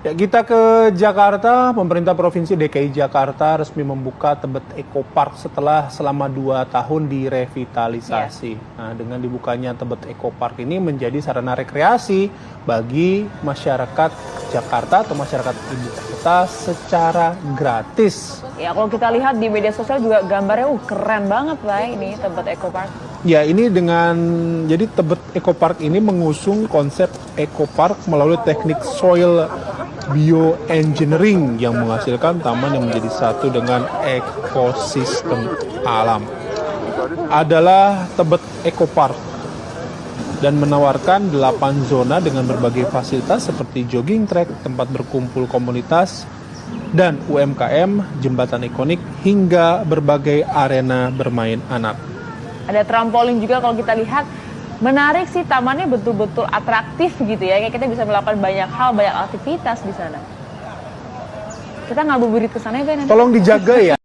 Ya, kita ke Jakarta. Pemerintah Provinsi DKI Jakarta resmi membuka Tebet Eco Park setelah selama 2 tahun direvitalisasi. Nah, dengan dibukanya Tebet Eco Park ini menjadi sarana rekreasi bagi masyarakat Jakarta atau masyarakat ibu kota secara gratis. Ya, kalau kita lihat di media sosial juga gambarnya keren banget lah ini Tebet Eco Park. Ya, ini jadi Tebet Eco Park ini mengusung konsep Eco Park melalui teknik soil bioengineering yang menghasilkan taman yang menjadi satu dengan ekosistem alam. Adalah Tebet Eco Park dan menawarkan 8 zona dengan berbagai fasilitas seperti jogging track, tempat berkumpul komunitas, dan UMKM, jembatan ikonik, hingga berbagai arena bermain anak. Ada trampolin juga kalau kita lihat. Menarik sih, tamannya betul-betul atraktif gitu ya. Kayak kita bisa melakukan banyak hal, banyak aktivitas di sana. Kita ngabuburit ke sana ya, Ben? Tolong dijaga ya.